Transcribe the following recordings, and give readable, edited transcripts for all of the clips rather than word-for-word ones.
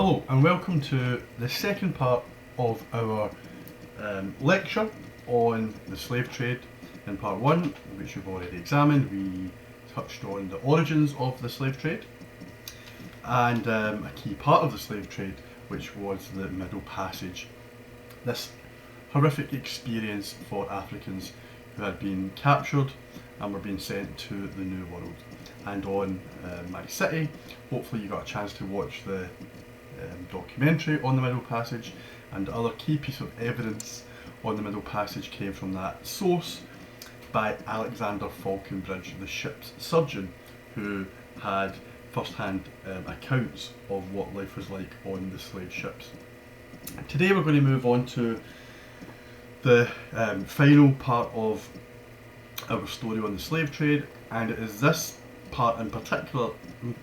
Hello and welcome to the second part of our lecture on the slave trade. In part one, which you've already examined, we touched on the origins of the slave trade and a key part of the slave trade, which was the Middle Passage. This horrific experience for Africans who had been captured and were being sent to the New World. And on My City, hopefully you got a chance to watch the documentary on the Middle Passage, and other key piece of evidence on the Middle Passage came from that source by Alexander Falconbridge, the ship's surgeon, who had first-hand accounts of what life was like on the slave ships. Today we're going to move on to the final part of our story on the slave trade, and it is this part in particular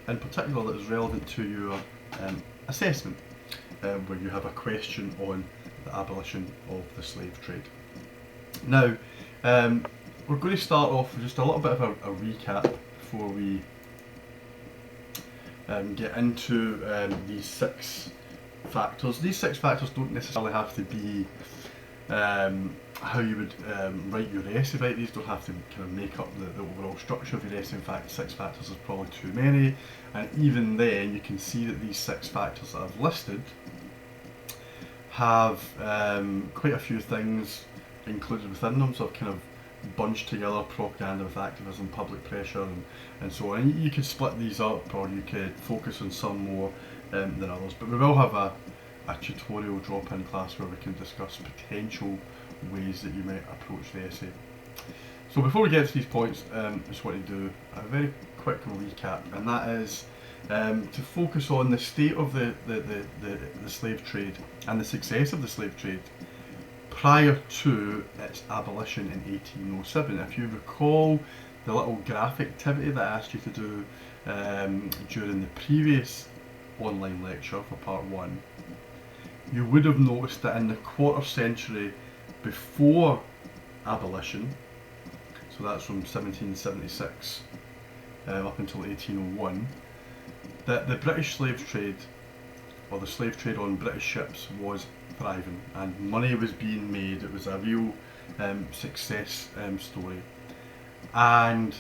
that is relevant to your assessment, where you have a question on the abolition of the slave trade. Now, we're going to start off with just a little bit of a recap before we get into these six factors. These six factors don't necessarily have to be how you would write your essay, right? These don't have to kind of make up the overall structure of your essay. In fact, 6 factors is probably too many, and even then you can see that these 6 factors that I've listed have quite a few things included within them, so I've kind of bunched together propaganda with activism, public pressure and so on. And you could split these up, or you could focus on some more than others, but we will have a tutorial drop-in class where we can discuss potential ways that you might approach the essay. So before we get to these points, I just want to do a very quick recap, and that is to focus on the state of the slave trade and the success of the slave trade prior to its abolition in 1807. If you recall the little graphic activity that I asked you to do during the previous online lecture for part 1, you would have noticed that in the quarter century before abolition, so that's from 1776 up until 1801, that the British slave trade, or the slave trade on British ships, was thriving and money was being made. It was a real success story. And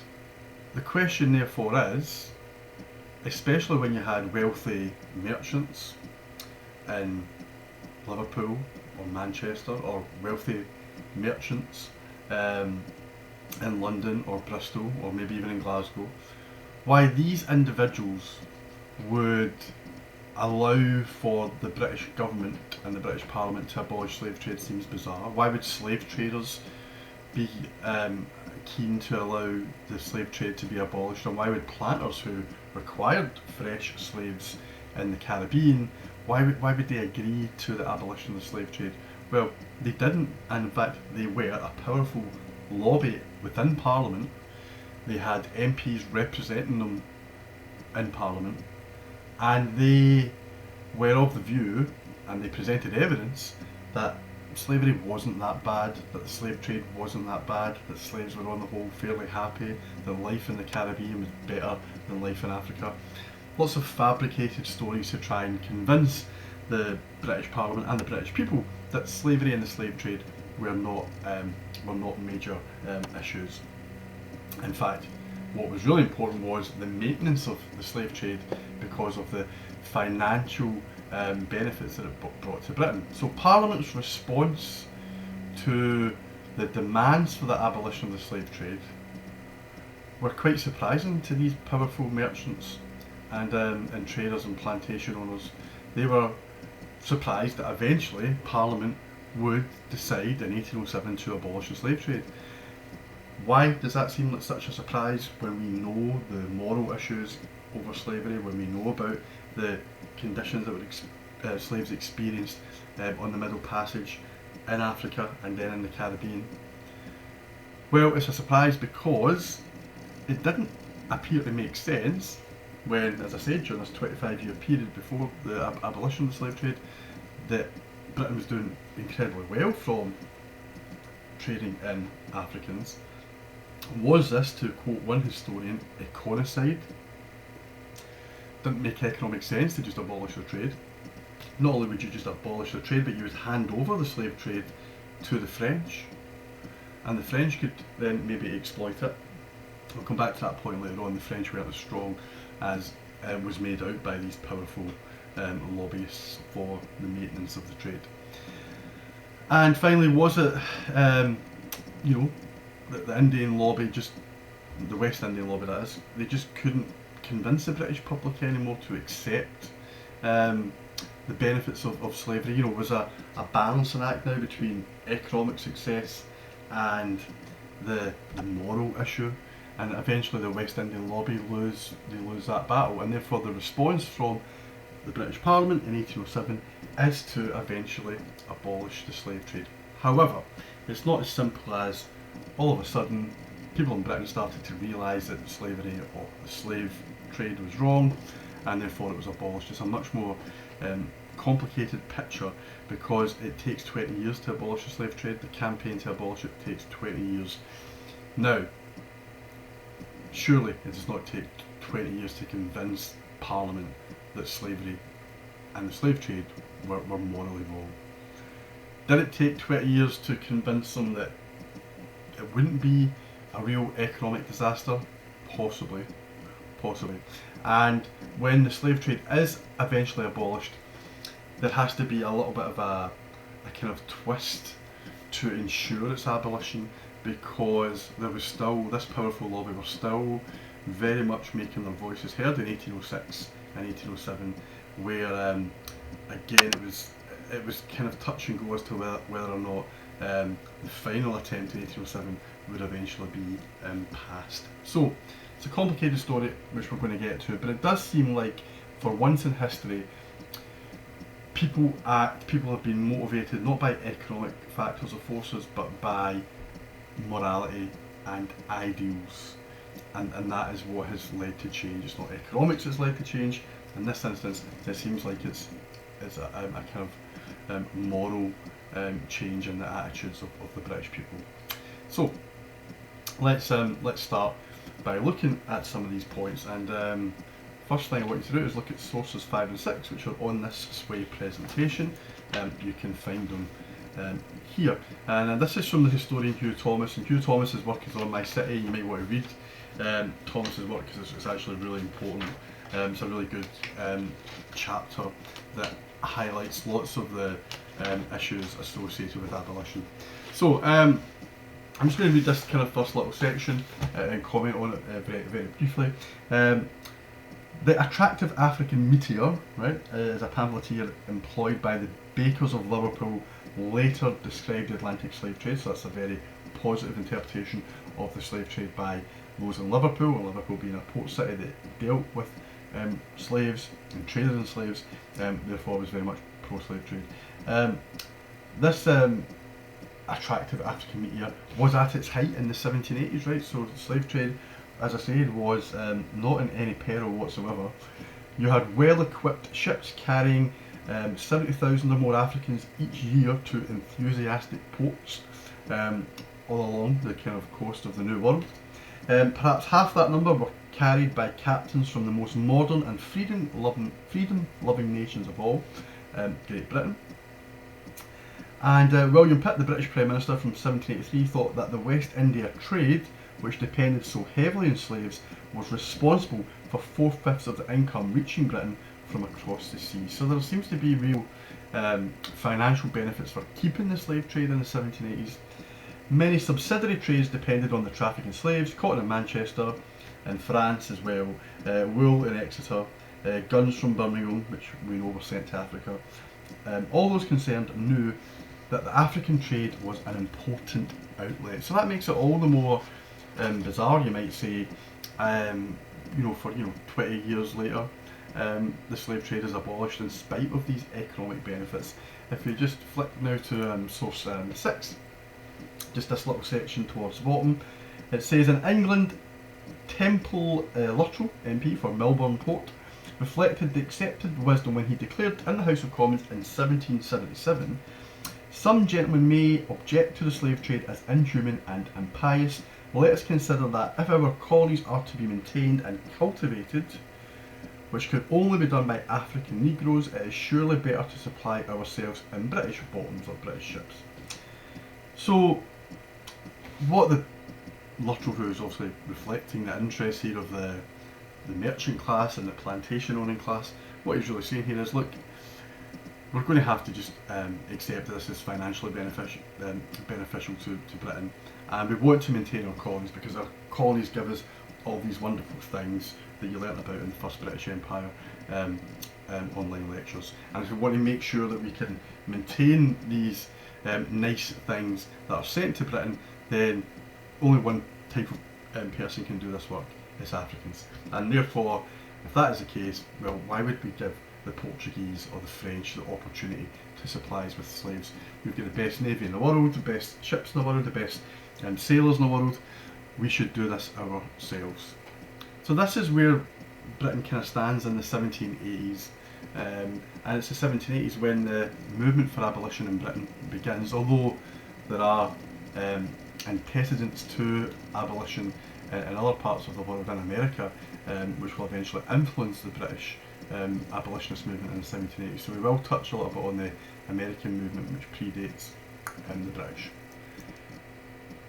the question therefore is, especially when you had wealthy merchants in Liverpool or Manchester, or wealthy merchants in London or Bristol, or maybe even in Glasgow, why these individuals would allow for the British government and the British Parliament to abolish slave trade seems bizarre. Why would slave traders be keen to allow the slave trade to be abolished, and why would planters who required fresh slaves in the Caribbean, why would they agree to the abolition of the slave trade? Well, they didn't, and in fact they were a powerful lobby within Parliament. They had MPs representing them in Parliament, and they were of the view, and they presented evidence, that slavery wasn't that bad, that the slave trade wasn't that bad, that slaves were on the whole fairly happy, that life in the Caribbean was better than life in Africa. Lots of fabricated stories to try and convince the British Parliament and the British people that slavery and the slave trade were not major issues. In fact, what was really important was the maintenance of the slave trade because of the financial benefits that it brought to Britain. So Parliament's response to the demands for the abolition of the slave trade were quite surprising to these powerful merchants and traders and plantation owners. They were surprised that eventually Parliament would decide in 1807 to abolish the slave trade. Why does that seem like such a surprise when we know the moral issues over slavery, when we know about the conditions that slaves experienced on the Middle Passage in Africa and then in the Caribbean? Well, it's a surprise because it didn't appear to make sense when, as I said, during this 25-year period before the abolition of the slave trade, that Britain was doing incredibly well from trading in Africans. Was this, to quote one historian, econicide? Didn't make economic sense to just abolish the trade. not only would you just abolish the trade, but you would hand over the slave trade to the French, and the French could then maybe exploit it. We'll come back to that point later on. The French weren't as strong as was made out by these powerful lobbyists for the maintenance of the trade. And finally, was it, the Indian lobby, just the West Indian lobby that is, they just couldn't convince the British public anymore to accept the benefits of slavery. Was a balancing act now between economic success and the moral issue, and eventually the West Indian lobby lose that battle, and therefore the response from the British Parliament in 1807 is to eventually abolish the slave trade. However, it's not as simple as all of a sudden people in Britain started to realise that slavery or the slave trade was wrong, and therefore it was abolished. It's a much more complicated picture, because it takes 20 years to abolish the slave trade. The campaign to abolish it takes 20 years. Now, surely it does not take 20 years to convince Parliament that slavery and the slave trade were morally wrong. Did it take 20 years to convince them that it wouldn't be a real economic disaster? Possibly. And when the slave trade is eventually abolished, there has to be a little bit of a kind of twist to ensure its abolition, because there was still, this powerful lobby were still very much making their voices heard in 1806 and 1807, where again it was kind of touch and go as to whether or not the final attempt in 1807 would eventually be passed. So it's a complicated story which we're going to get to, but it does seem like for once in history people have been motivated not by economic factors or forces, but by morality and ideals, and that is what has led to change. It's not economics that's led to change. In this instance, it seems like it's a kind of moral change in the attitudes of the British people. So let's start by looking at some of these points, and first thing I want you to do is look at sources 5 and 6, which are on this Sway presentation. You can find them here, and this is from the historian Hugh Thomas, and Hugh Thomas's work is on My City. You might want to read Thomas's work because it's actually really important. It's a really good chapter that highlights lots of the issues associated with abolition. So I'm just going to read this kind of first little section and comment on it very, very briefly. The Attractive African Meteor, right, is a pamphleteer employed by the bakers of Liverpool, later described the Atlantic slave trade, so that's a very positive interpretation of the slave trade by those in Liverpool, and Liverpool being a port city that dealt with slaves and traded in slaves, therefore was very much pro-slave trade. This attractive African meteor was at its height in the 1780s, right? So the slave trade, as I said, was not in any peril whatsoever. You had well-equipped ships carrying 70,000 or more Africans each year to enthusiastic ports all along the kind of coast of the New World. Perhaps half that number were carried by captains from the most modern and freedom-loving nations of all, Great Britain. And William Pitt, the British Prime Minister from 1783, thought that the West India trade, which depended so heavily on slaves, was responsible for 4/5 of the income reaching Britain from across the sea. So there seems to be real financial benefits for keeping the slave trade in the 1780s. Many subsidiary trades depended on the traffic in slaves: cotton in Manchester, in France as well, wool in Exeter, guns from Birmingham, which we know were sent to Africa. All those concerned knew that the African trade was an important outlet. So that makes it all the more bizarre, you might say, for 20 years later, the slave trade is abolished in spite of these economic benefits. If you just flick now to source 6, just this little section towards the bottom, it says, in England, Temple Luttrell, MP for Melbourne Port, reflected the accepted wisdom when he declared in the House of Commons in 1777, some gentlemen may object to the slave trade as inhuman and impious. Let us consider that if our colonies are to be maintained and cultivated, which could only be done by African Negroes, it is surely better to supply ourselves in British bottoms or British ships. So, what the Luttrell, who is obviously reflecting the interest here of the merchant class and the plantation owning class, what he's really saying here is, look, we're going to have to just accept that this is financially beneficial to Britain, and we want to maintain our colonies because our colonies give us all these wonderful things that you learnt about in the First British Empire online lectures. And if we want to make sure that we can maintain these nice things that are sent to Britain, then only one type of person can do this work. It's Africans. And therefore, if that is the case, well, why would we give the Portuguese or the French the opportunity to supply us with slaves? We've got the best navy in the world, the best ships in the world, the best sailors in the world. We should do this ourselves. So this is where Britain kind of stands in the 1780s, and it's the 1780s when the movement for abolition in Britain begins, although there are antecedents to abolition in other parts of the world, in America, which will eventually influence the British abolitionist movement in the 1780s. So we will touch a little bit on the American movement, which predates the British.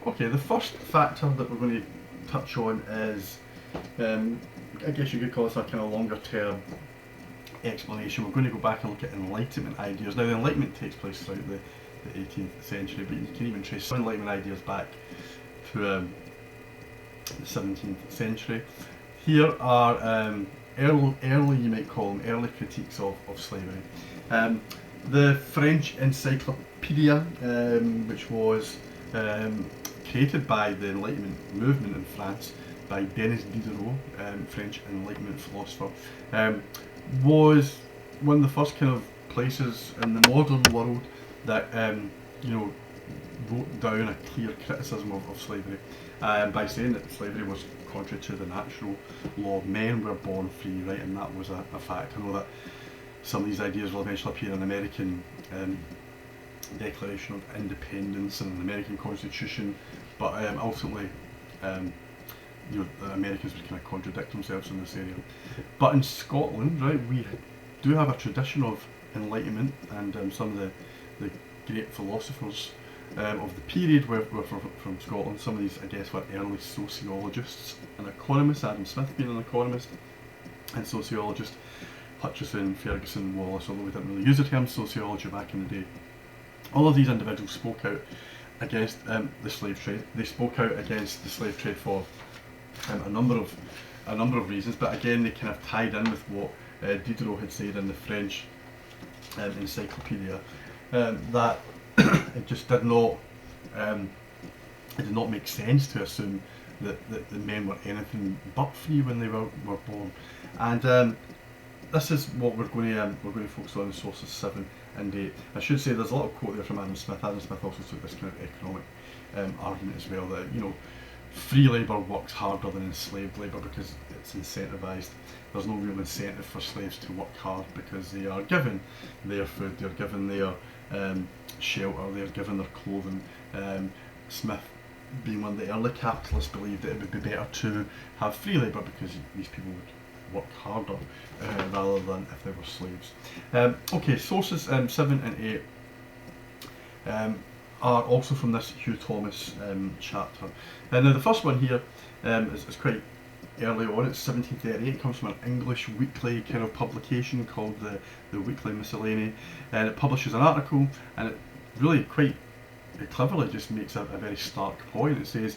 Okay, the first factor that we're going to touch on is, I guess you could call this a kind of longer term explanation. We're going to go back and look at Enlightenment ideas. Now, the Enlightenment takes place throughout the 18th century, but you can even trace some Enlightenment ideas back to the 17th century. Here are early, you might call them, early critiques of slavery. The French Encyclopedia, which was created by the Enlightenment movement in France by Denis Diderot, French Enlightenment philosopher, was one of the first kind of places in the modern world that wrote down a clear criticism of slavery, by saying that slavery was contrary to the natural law. Men were born free, right, and that was a fact. I know that some of these ideas will eventually appear in the American Declaration of Independence and the American Constitution, but ultimately the Americans would kind of contradict themselves in this area. But in Scotland, right, we do have a tradition of enlightenment, and some of the great philosophers of the period were from Scotland. Some of these, I guess, were early sociologists and economists, Adam Smith being an economist and sociologist, Hutcheson, Ferguson, Wallace, although we didn't really use the term sociology back in the day. All of these individuals spoke out against the slave trade. They spoke out against the slave trade for a number of reasons, but again they kind of tied in with what Diderot had said in the French Encyclopedia, that it just did not make sense to assume that the men were anything but free when they were born. And this is what we're going to focus on in sources 7 and 8. I should say there's a lot of quote there from Adam Smith. Adam Smith also took this kind of economic argument as well, that free labour works harder than enslaved labour because it's incentivised. There's no real incentive for slaves to work hard because they are given their food, they're given their shelter, they're given their clothing. Smith, being one of the early capitalists, believed that it would be better to have free labour because these people would work harder rather than if they were slaves. Okay, sources 7 and 8 are also from this Hugh Thomas chapter. Now the first one here is quite early on. It's 1738. It comes from an English weekly kind of publication called the Weekly Miscellany, and it publishes an article, and it really quite cleverly just makes a very stark point. It says,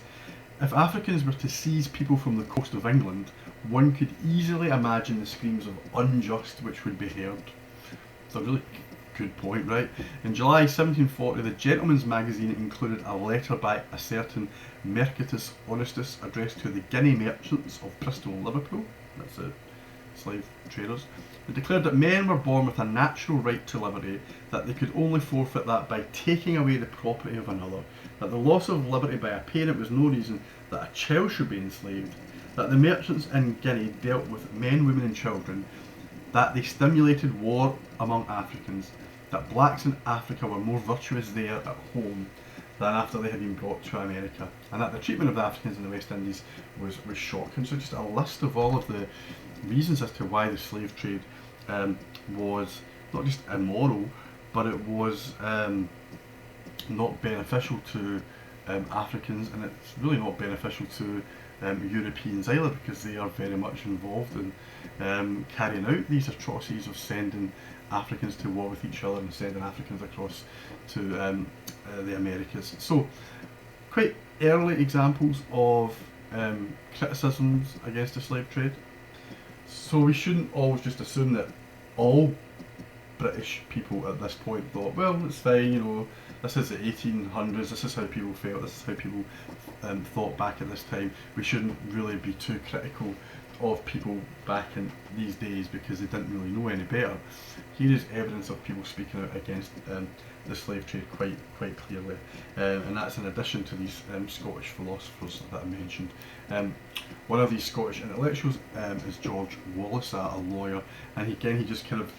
if Africans were to seize people from the coast of England, one could easily imagine the screams of unjust which would be heard. It's a really good point, right? In July 1740, the Gentleman's Magazine included a letter by a certain Mercatus Honestus addressed to the Guinea merchants of Bristol and Liverpool, that's the slave traders. It declared that men were born with a natural right to liberty, that they could only forfeit that by taking away the property of another, that the loss of liberty by a parent was no reason that a child should be enslaved, that the merchants in Guinea dealt with men, women and children, that they stimulated war among Africans, that blacks in Africa were more virtuous there at home than after they had been brought to America, and that the treatment of the Africans in the West Indies was shocking. So just a list of all of the reasons as to why the slave trade was not just immoral, but it was not beneficial to Africans, and it's really not beneficial to Europeans either, because they are very much involved in carrying out these atrocities of sending Africans to war with each other and sending Africans across to the Americas. So, quite early examples of criticisms against the slave trade. So we shouldn't always just assume that all British people at this point thought, well, it's fine, you know, this is the 1800s, this is how people felt, this is how people thought back at this time. We shouldn't really be too critical of people back in these days because they didn't really know any better. Here is evidence of people speaking out against the slave trade quite clearly, and that's in addition to these Scottish philosophers that I mentioned. One of these Scottish intellectuals is George Wallace, a lawyer, and he just kind of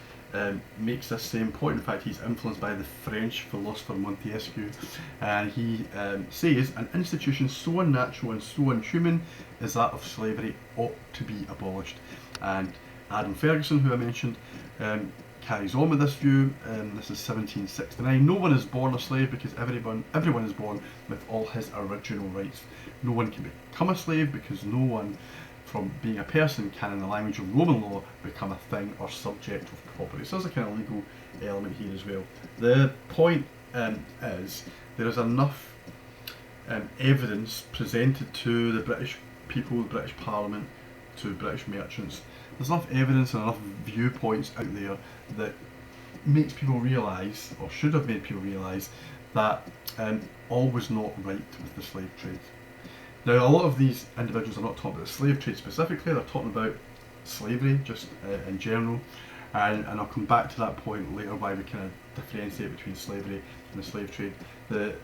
makes this same point. In fact, he's influenced by the French philosopher Montesquieu, and he says an institution so unnatural and so inhuman as that of slavery ought to be abolished. And Adam Ferguson, who I mentioned, carries on with this view. This is 1769. No one is born a slave because everyone is born with all his original rights. No one can become a slave because no one from being a person can, in the language of Roman law, become a thing or subject of property. So there's a kind of legal element here as well. The point is there is enough evidence presented to the British people, the British Parliament, to British merchants. There's enough evidence and enough viewpoints out there that makes people realise, or should have made people realise, that all was not right with the slave trade. Now, a lot of these individuals are not talking about the slave trade specifically, they're talking about slavery just in general, and I'll come back to that point later, why we kind of differentiate between slavery and the slave trade. The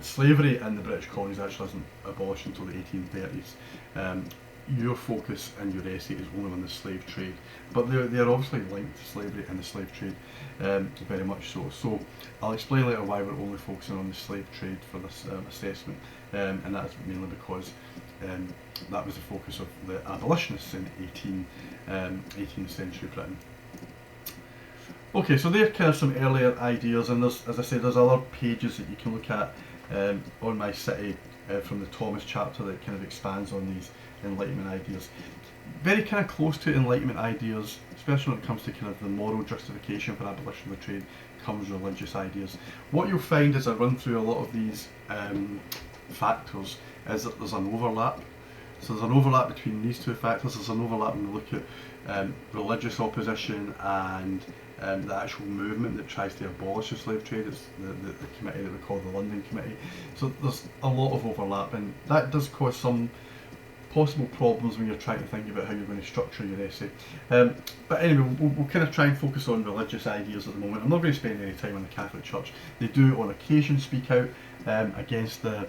slavery in the British colonies actually isn't abolished until the 1830s. Your focus in your essay is only on the slave trade, but they're obviously linked to slavery and the slave trade, very much so. So I'll explain later why we're only focusing on the slave trade for this assessment, and that's mainly because that was the focus of the abolitionists in 18th century Britain. Okay, so there are kind of some earlier ideas, and there's, as I said, there's other pages that you can look at on my city from the Thomas chapter that kind of expands on these Enlightenment ideas. Very kind of close to Enlightenment ideas, especially when it comes to kind of the moral justification for abolition of the trade, comes religious ideas. What you'll find as I run through a lot of these factors is that there's an overlap. So there's an overlap between these two factors. There's an overlap when we look at religious opposition and the actual movement that tries to abolish the slave trade. It's the committee that we call the London Committee. So there's a lot of overlap, and that does cause some possible problems when you're trying to think about how you're going to structure your essay. But anyway, we'll kind of try and focus on religious ideas at the moment. I'm not going to spend any time on the Catholic Church. They do on occasion speak out against the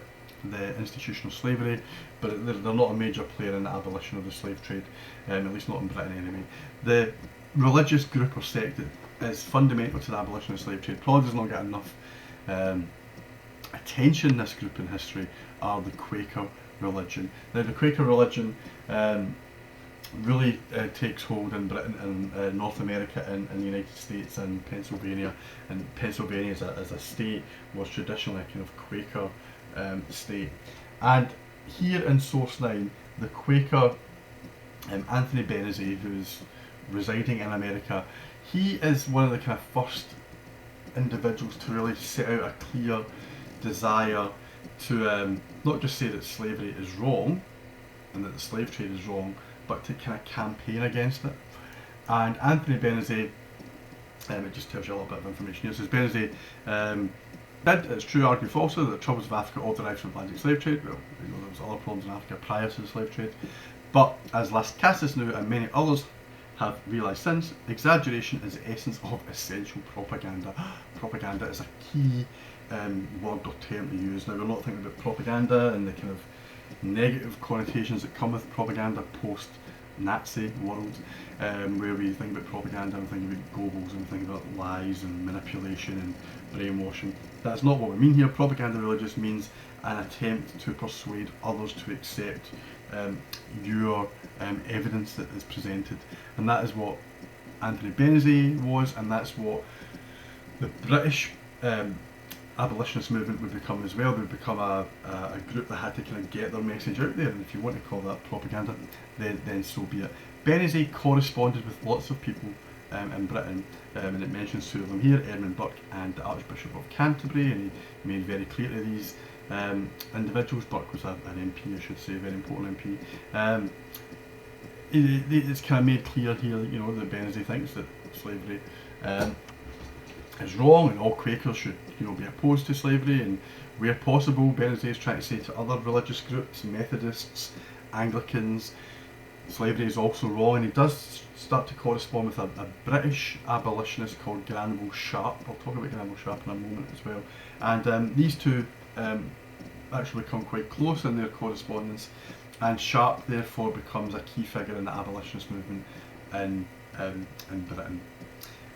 institution of slavery, but they're not a major player in the abolition of the slave trade, at least not in Britain anyway. The religious group or sect that is fundamental to the abolition of the slave trade probably does not get enough attention, this group in history, are the Quaker religion. Now the Quaker religion really takes hold in Britain and North America and the United States and Pennsylvania, and Pennsylvania as a state was traditionally a kind of Quaker state. And here in Source 9, the Quaker Anthony Benezet, who's residing in America, he is one of the kind of first individuals to really set out a clear desire to not just say that slavery is wrong and that the slave trade is wrong, but to kind of campaign against it. And Anthony Benezet, it just tells you a little bit of information here. So Benezet did, it's true, argue falsely that the troubles of Africa all derived from Atlantic slave trade. Well, you know, there was other problems in Africa prior to the slave trade. But as Lascassas knew and many others have realised since, exaggeration is the essence of essential propaganda. Propaganda is a key word or term to use. Now, we're not thinking about propaganda and the kind of negative connotations that come with propaganda post-Nazi world, where we think about propaganda and think about Goebbels and think about lies and manipulation and brainwashing. That's not what we mean here. Propaganda really just means an attempt to persuade others to accept your evidence that is presented. And that is what Anthony Benazet was, and that's what the British abolitionist movement would become as well. They would become a group that had to kind of get their message out there, and if you want to call that propaganda, then so be it. Benazet corresponded with lots of people in Britain, and it mentions two of them here, Edmund Burke and the Archbishop of Canterbury, and he made very clear to these individuals. Burke was an MP, I should say, a very important MP. It's kind of made clear here, you know, that Benazet thinks that slavery is wrong, and all Quakers should, you know, be opposed to slavery, and where possible, Benazet is trying to say to other religious groups, Methodists, Anglicans, slavery is also wrong. And he does start to correspond with a British abolitionist called Granville Sharp. I'll talk about Granville Sharp in a moment as well. And these two actually become quite close in their correspondence, and Sharp therefore becomes a key figure in the abolitionist movement in Britain.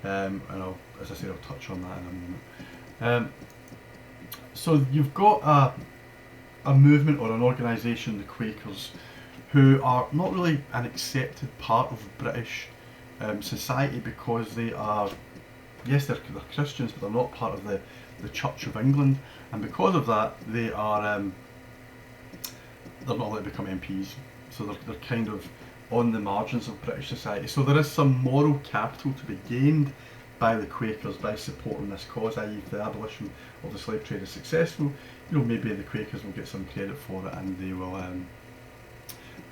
And as I say, I'll touch on that in a moment. So you've got a movement or an organisation, the Quakers, who are not really an accepted part of British society, because they are, yes, they're Christians, but they're not part of the Church of England, and because of that, they are they're not allowed to become MPs. So they're kind of on the margins of British society. So there is some moral capital to be gained by the Quakers by supporting this cause, i.e. if the abolition of the slave trade is successful, you know, maybe the Quakers will get some credit for it, and they will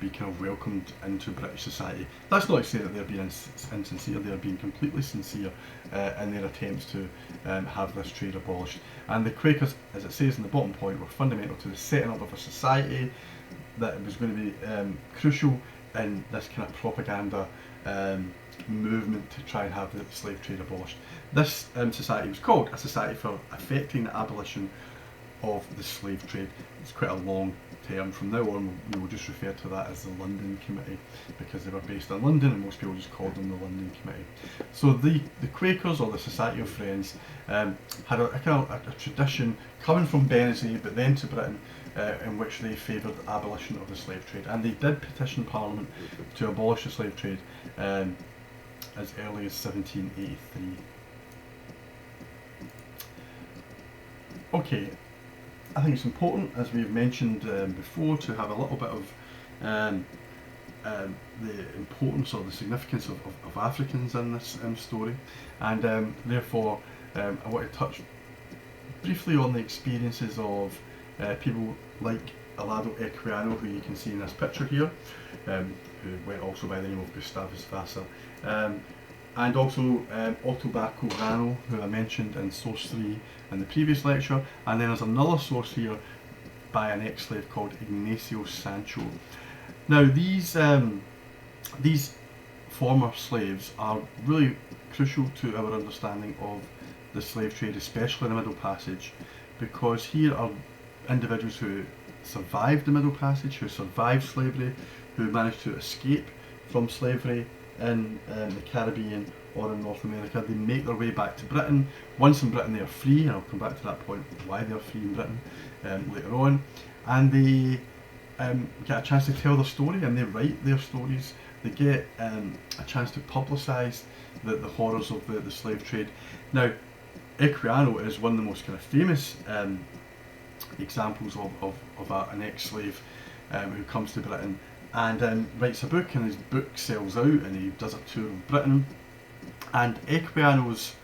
be kind of welcomed into British society. That's not to say that they're being insincere, they're being completely sincere in their attempts to have this trade abolished. And the Quakers, as it says in the bottom point, were fundamental to the setting up of a society that was going to be crucial in this kind of propaganda movement to try and have the slave trade abolished. This society was called a Society for Effecting the Abolition of the Slave Trade. It's quite a long term. From now on, we will just refer to that as the London Committee, because they were based in London and most people just called them the London Committee. So the Quakers, or the Society of Friends, had a kind of a tradition coming from Benazet but then to Britain, in which they favoured the abolition of the slave trade, and they did petition Parliament to abolish the slave trade as early as 1783. Okay, I think it's important, as we've mentioned before, to have a little bit of the importance or the significance of Africans in this story, and therefore I want to touch briefly on the experiences of people like Alado Equiano, who you can see in this picture here, who went also by the name of Gustavus Vassa, and also Ottobacco Rano, who I mentioned in source 3 in the previous lecture, and then there's another source here by an ex-slave called Ignacio Sancho. Now these former slaves are really crucial to our understanding of the slave trade, especially in the Middle Passage, because here are individuals who survived the Middle Passage, who survived slavery, who managed to escape from slavery in the Caribbean or in North America. They make their way back to Britain. Once in Britain, they are free, and I'll come back to that point, why they are free in Britain later on, and they get a chance to tell their story, and they write their stories. They get a chance to publicise the horrors of the slave trade. Now, Equiano is one of the most kind of famous examples of an ex-slave who comes to Britain and writes a book, and his book sells out, and he does a tour of Britain. And Equiano's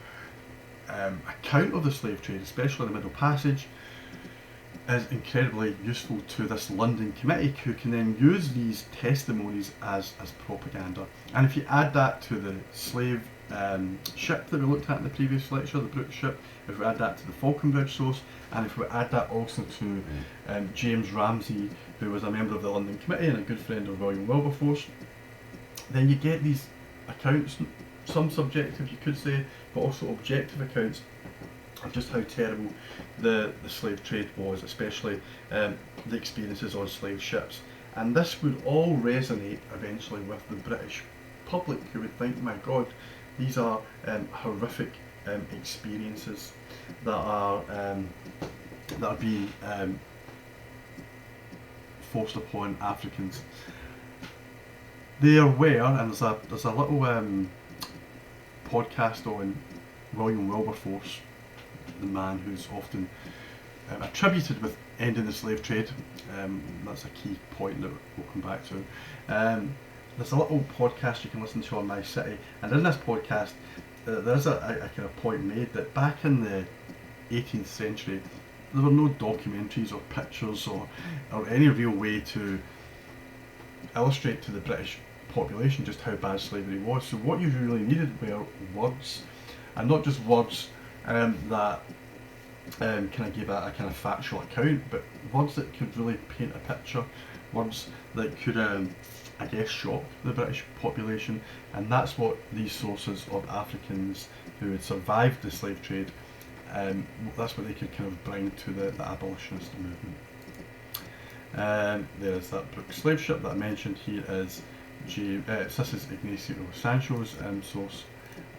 account of the slave trade, especially in the Middle Passage, is incredibly useful to this London Committee, who can then use these testimonies as propaganda. And if you add that to the slave ship that we looked at in the previous lecture, the Brooke ship, if we add that to the Falconbridge source, and if we add that also to James Ramsay, who was a member of the London Committee and a good friend of William Wilberforce, then you get these accounts, some subjective you could say, but also objective accounts of just how terrible the slave trade was, especially the experiences on slave ships. And this would all resonate eventually with the British public, who would think, my God, these are horrific experiences that are being forced upon Africans. There were, and there's a little podcast on William Wilberforce, the man who's often attributed with ending the slave trade. That's a key point that we'll come back to. There's a little podcast you can listen to on My City, and in this podcast there's a kind of point made that back in the 18th century there were no documentaries or pictures or any real way to illustrate to the British population just how bad slavery was. So what you really needed were words, and not just words that kind of gave a kind of factual account, but words that could really paint a picture, words that could I guess shock the British population. And that's what these sources of Africans who had survived the slave trade, that's what they could kind of bring to the abolitionist movement. There's that book Slave Ship that I mentioned. Here is this is Ignacio Sancho's source,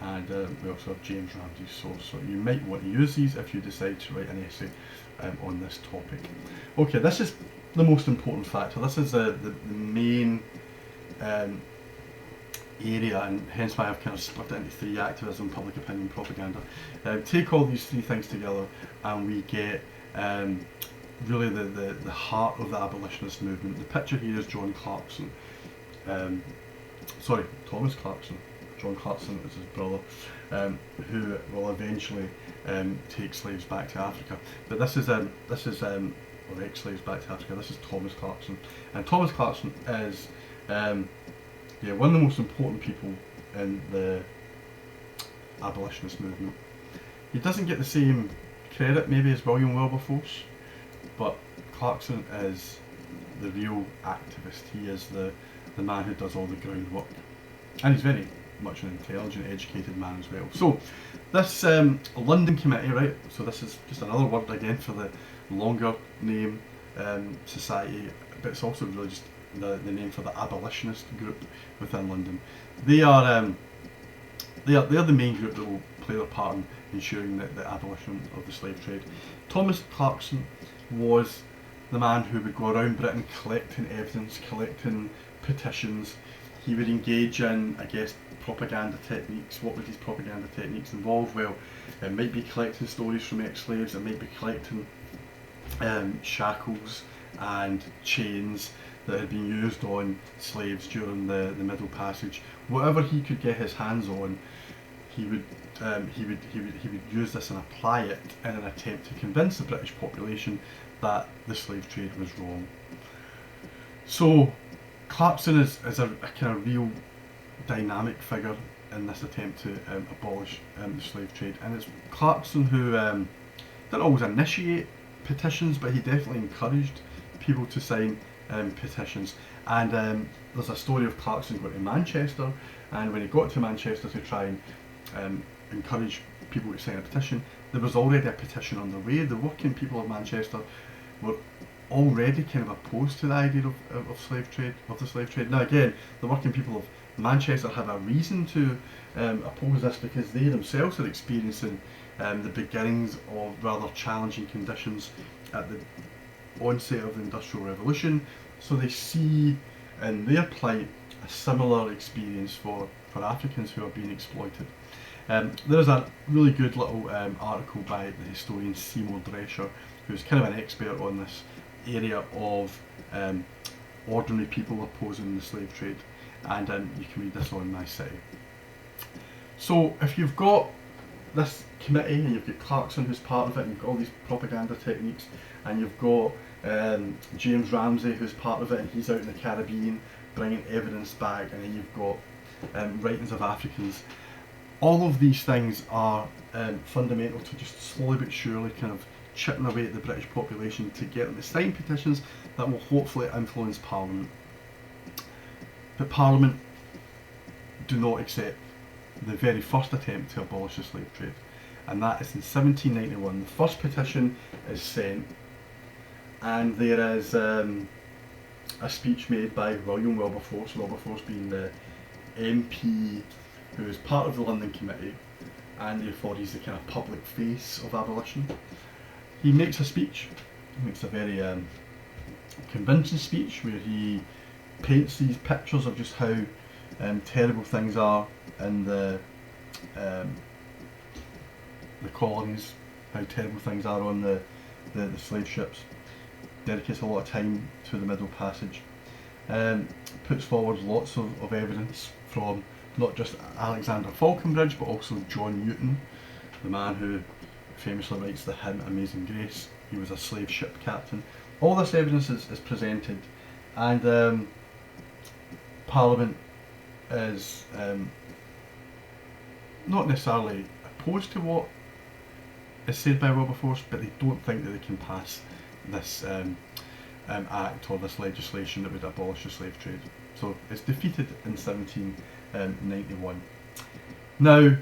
and we also have James Ramsey's source, so you might want to use these if you decide to write an essay on this topic. Okay, this is the most important factor. This is the main area, and hence why I've kind of split it into three: activism, public opinion, propaganda. Take all these three things together and we get really the heart of the abolitionist movement. The picture here is John Clarkson, Thomas Clarkson. John Clarkson is his brother, who will eventually take slaves back to Africa. But this is or ex-slaves back to Africa. This is Thomas Clarkson, and Thomas Clarkson is one of the most important people in the abolitionist movement. He doesn't get the same credit maybe as William Wilberforce, but Clarkson is the real activist. He is the man who does all the groundwork, and he's very much an intelligent, educated man as well. So this London Committee, right, so this is just another word again for the longer name society, but it's also really just the name for the abolitionist group within London. They are the main group that will play their part in ensuring the abolition of the slave trade. Thomas Clarkson was the man who would go around Britain collecting evidence, collecting petitions. He would engage in, I guess, propaganda techniques. What would these propaganda techniques involve? Well, it might be collecting stories from ex-slaves, it might be collecting shackles and chains that had been used on slaves during the Middle Passage. Whatever he could get his hands on, he would use this and apply it in an attempt to convince the British population that the slave trade was wrong. So Clarkson is a kind of real dynamic figure in this attempt to abolish the slave trade, and it's Clarkson who didn't always initiate petitions, but he definitely encouraged people to sign petitions. And there's a story of Clarkson going to Manchester, and when he got to Manchester to try and encourage people to sign a petition, there was already a petition on the way. The working people of Manchester were already kind of opposed to the idea of the slave trade. Now again, the working people of Manchester have a reason to oppose this, because they themselves are experiencing the beginnings of rather challenging conditions at the onset of the Industrial Revolution. So they see in their plight a similar experience for Africans who are being exploited. There's a really good little article by the historian Seymour Drescher, who's kind of an expert on this area of ordinary people opposing the slave trade, and you can read this on My City. So if you've got this committee and you've got Clarkson who's part of it, and you've got all these propaganda techniques, and you've got James Ramsey who's part of it, and he's out in the Caribbean bringing evidence back, and then you've got writings of Africans, all of these things are fundamental to just slowly but surely kind of chipping away at the British population to get them to sign petitions that will hopefully influence Parliament. But Parliament do not accept the very first attempt to abolish the slave trade, and that is in 1791. The first petition is sent, and there is a speech made by William Wilberforce, Wilberforce being the MP who is part of the London Committee, and therefore he's the kind of public face of abolition. He makes a speech. He makes a very convincing speech where he paints these pictures of just how terrible things are in the colonies, how terrible things are on the slave ships. Dedicates a lot of time to the Middle Passage. Puts forward lots of evidence from not just Alexander Falconbridge but also John Newton, the man who famously writes the hymn Amazing Grace. He was a slave ship captain. All this evidence is presented, and Parliament is not necessarily opposed to what is said by Wilberforce, but they don't think that they can pass this act or this legislation that would abolish the slave trade. So it's defeated in 1791. Now,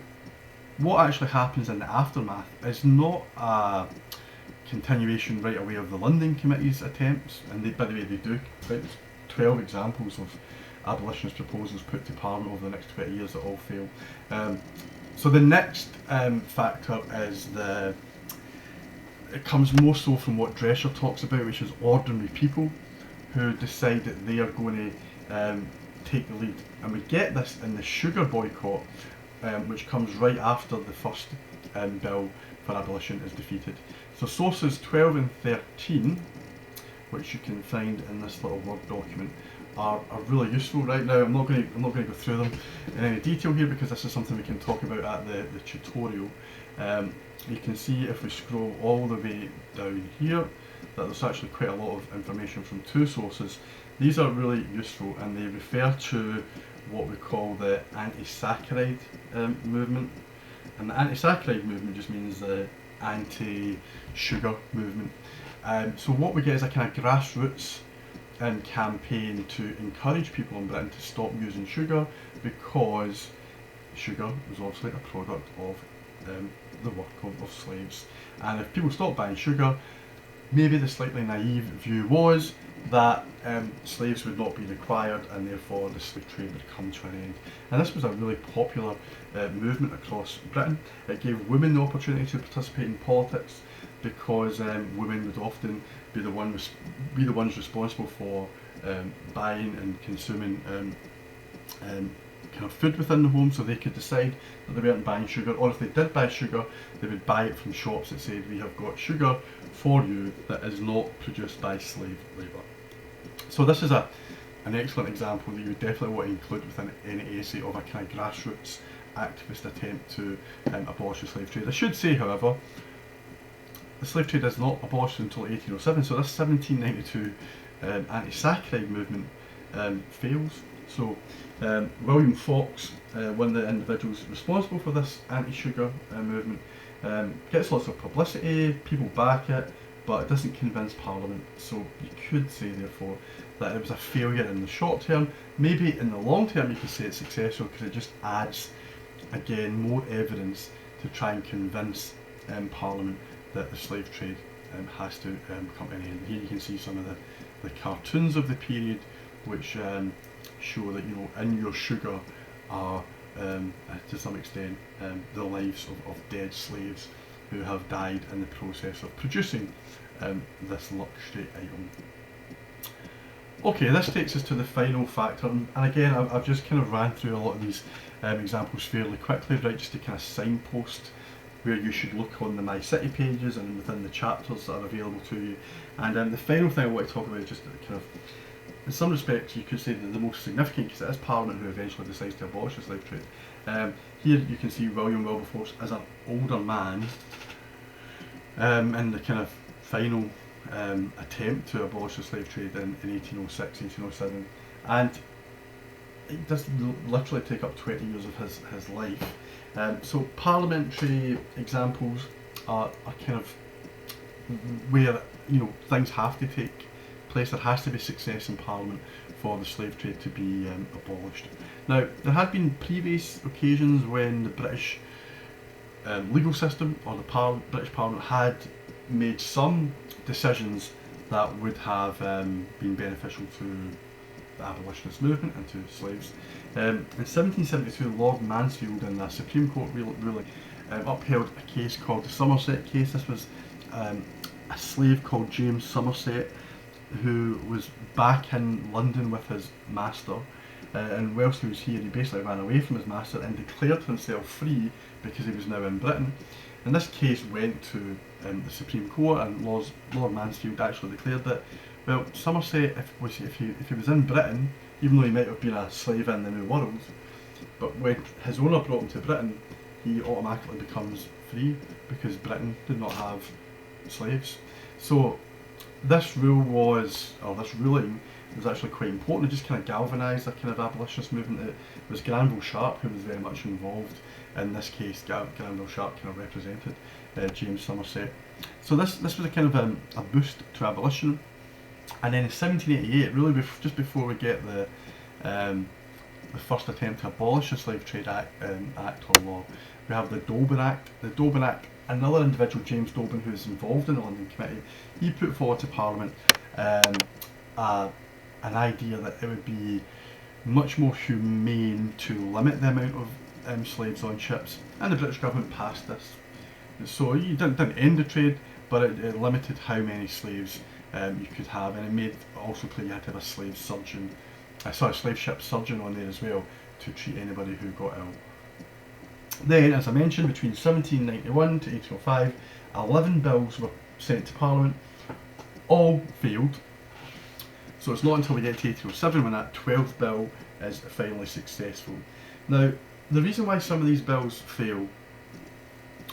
what actually happens in the aftermath is not a continuation right away of the London Committee's attempts, and they, by the way, they do about 12 examples of abolitionist proposals put to Parliament over the next 20 years that all fail. So the next factor is it comes more so from what Drescher talks about, which is ordinary people who decide that they are going to take the lead. And we get this in the sugar boycott, which comes right after the first bill for abolition is defeated. So sources 12 and 13, which you can find in this little Word document, are really useful. Right now, I'm not going to go through them in any detail here because this is something we can talk about at the tutorial. You can see if we scroll all the way down here that there's actually quite a lot of information from two sources. These are really useful, and they refer to what we call the anti-saccharide movement. And the anti-saccharide movement just means the anti-sugar movement. So what we get is a kind of grassroots campaign to encourage people in Britain to stop using sugar, because sugar was obviously a product of the work of slaves. And if people stopped buying sugar, maybe the slightly naive view was that slaves would not be required, and therefore the slave trade would come to an end. And this was a really popular movement across Britain. It gave women the opportunity to participate in politics, because women would often be the ones responsible for buying and consuming kind of food within the home, so they could decide that they weren't buying sugar, or if they did buy sugar, they would buy it from shops that said, we have got sugar for you that is not produced by slave labour. So this is an excellent example that you would definitely want to include within any essay of a kind of grassroots activist attempt to abolish the slave trade. I should say, however, the slave trade is not abolished until 1807, so this 1792 anti-saccharide movement fails. So William Fox, one of the individuals responsible for this anti-sugar movement, gets lots of publicity, people back it, but it doesn't convince Parliament. So you could say, therefore, that it was a failure in the short term. Maybe in the long term you could say it's successful, because it just adds, again, more evidence to try and convince Parliament that the slave trade has to come to an end. Here you can see some of the cartoons of the period, which show that, you know, in your sugar are to some extent the lives of dead slaves who have died in the process of producing this luxury item. Okay, this takes us to the final factor, and again I've just kind of ran through a lot of these examples fairly quickly, right, just to kind of signpost where you should look on the My City pages and within the chapters that are available to you. And the final thing I want to talk about is just kind of, in some respects you could say that the most significant, because it is Parliament who eventually decides to abolish the slave trade. Here you can see William Wilberforce as an older man in the kind of final attempt to abolish the slave trade in 1806, 1807, and it does literally take up 20 years of his life. So parliamentary examples are kind of where, you know, things have to take place. There has to be success in Parliament for the slave trade to be abolished. Now, there had been previous occasions when the British legal system or the British Parliament had made some decisions that would have been beneficial to the abolitionist movement and to slaves. In 1772, Lord Mansfield in the Supreme Court ruling upheld a case called the Somerset case. This was a slave called James Somerset who was back in London with his master, and whilst he was here, he basically ran away from his master and declared himself free because he was now in Britain. And this case went to the Supreme Court, and Lord Mansfield actually declared that, well, Somerset, if he was in Britain, even though he might have been a slave in the New World, but when his owner brought him to Britain, he automatically becomes free because Britain did not have slaves. So this ruling was actually quite important. It just kind of galvanised a kind of abolitionist movement. It was Granville Sharp who was very much involved in this case. Granville Sharp kind of represented James Somerset. So this was a kind of a boost to abolition. And then in 1788, really just before we get the first attempt to abolish the Slave Trade Act or law, we have the Dolben Act. The Dolben Act, another individual, James Dolben, who is involved in the London Committee, he put forward to Parliament an idea that it would be much more humane to limit the amount of slaves on ships, and the British government passed this. So you didn't end the trade, but it limited how many slaves you could have, and it made also clear you had to have a slave ship surgeon on there as well to treat anybody who got ill. Then, as I mentioned, between 1791 to 1805, 11 bills were sent to Parliament, all failed. So it's not until we get to 1807 when that 12th bill is finally successful. Now, the reason why some of these bills fail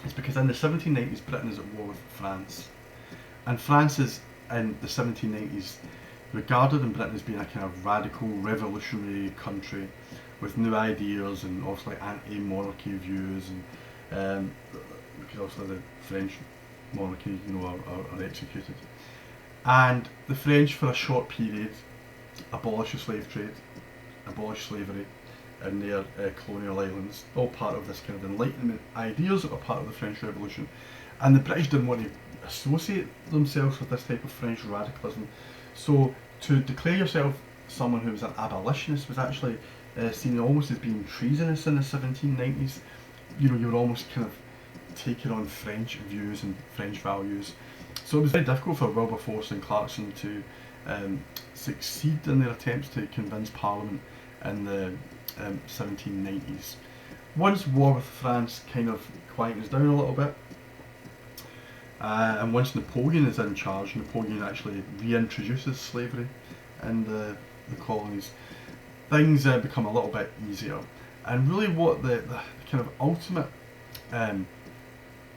is because in the 1790s Britain is at war with France, and France is in the 1790s regarded in Britain as being a kind of radical revolutionary country with new ideas and obviously anti-monarchy views, and because obviously the French monarchy, are executed. And the French, for a short period, abolish the slave trade, abolish slavery in their colonial islands, all part of this kind of Enlightenment ideas that were part of the French Revolution. And the British didn't want to associate themselves with this type of French radicalism. So to declare yourself someone who was an abolitionist was actually seen almost as being treasonous in the 1790s. You were almost kind of taking on French views and French values. So it was very difficult for Wilberforce and Clarkson to succeed in their attempts to convince Parliament in the 1790s. Once war with France kind of quietens down a little bit, and once Napoleon is in charge, Napoleon actually reintroduces slavery in the colonies, things become a little bit easier. And really what the kind of ultimate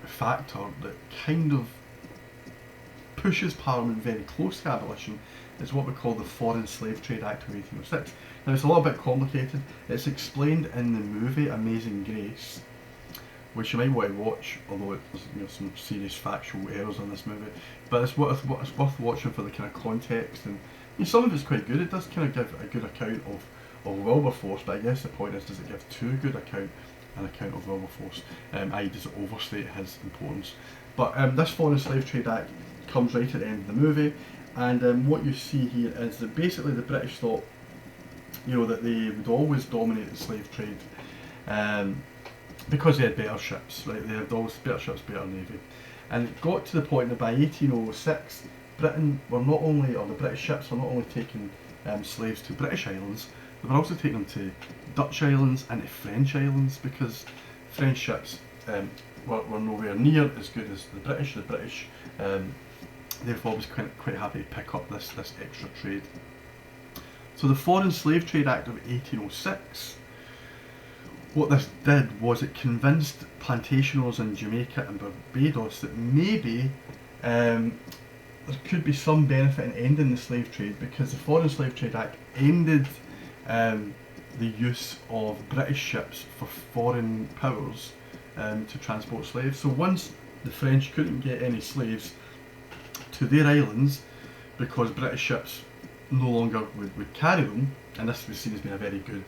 factor that kind of pushes Parliament very close to abolition is what we call the Foreign Slave Trade Act of 1806. Now it's a little bit complicated. It's explained in the movie Amazing Grace, which you might want to watch, although there's some serious factual errors in this movie. But it's worth watching for the kind of context, and some of it's quite good. It does kind of give a good account of Wilberforce, but I guess the point is, does it give too good an account of Wilberforce? I.e., does it overstate his importance? But this Foreign Slave Trade Act comes right at the end of the movie, and what you see here is that basically the British thought, that they would always dominate the slave trade because they had better ships, right? They had always better ships, better navy, and it got to the point that by 1806, the British ships were not only taking slaves to British islands, they were also taking them to Dutch islands and to French islands, because French ships were nowhere near as good as the British. The British therefore was quite happy to pick up this extra trade. So the Foreign Slave Trade Act of 1806, what this did was it convinced plantation owners in Jamaica and Barbados that maybe there could be some benefit in ending the slave trade, because the Foreign Slave Trade Act ended the use of British ships for foreign powers to transport slaves. So once the French couldn't get any slaves to their islands because British ships no longer would carry them, and this was seen as being a very good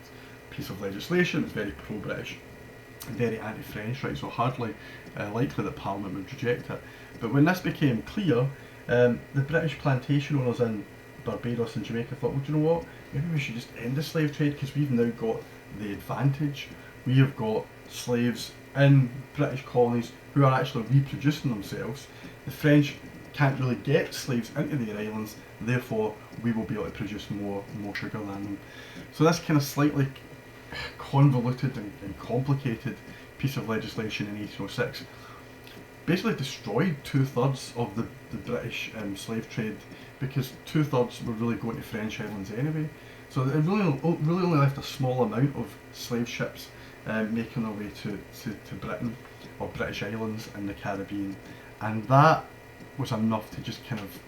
piece of legislation. It was very pro-British and very anti-French, right? So hardly likely that Parliament would reject it. But when this became clear, the British plantation owners in Barbados and Jamaica thought, well, do you know what? Maybe we should just end the slave trade, because we've now got the advantage. We have got slaves in British colonies who are actually reproducing themselves. The French can't really get slaves into their islands, therefore we will be able to produce more sugar than them. So this kind of slightly convoluted and complicated piece of legislation in 1806 basically destroyed 2/3 of the British slave trade, because 2/3 were really going to French islands anyway. So it really only left a small amount of slave ships making their way to Britain or British islands in the Caribbean, and that was enough to just kind of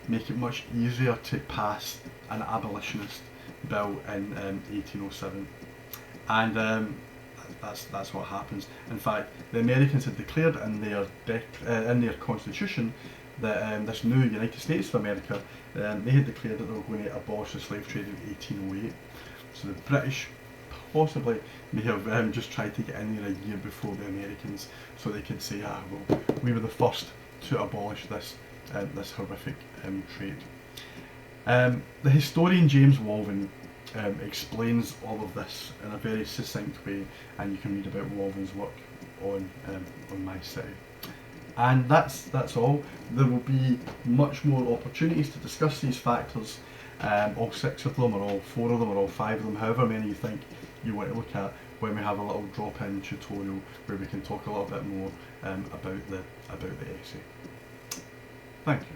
make it much easier to pass an abolitionist bill in 1807. And that's what happens. In fact, the Americans had declared in their constitution that this new United States of America, they had declared that they were going to abolish the slave trade in 1808. So the British possibly may have just tried to get in there a year before the Americans, so they could say, well, we were the first to abolish this horrific trade. The historian James Walvin explains all of this in a very succinct way, and you can read about Walvin's work on My City. And that's all. There will be much more opportunities to discuss these factors, all 6 of them, or all 4 of them, or all 5 of them, however many you think you want to look at, when we have a little drop-in tutorial where we can talk a little bit more about the essay. Thank you.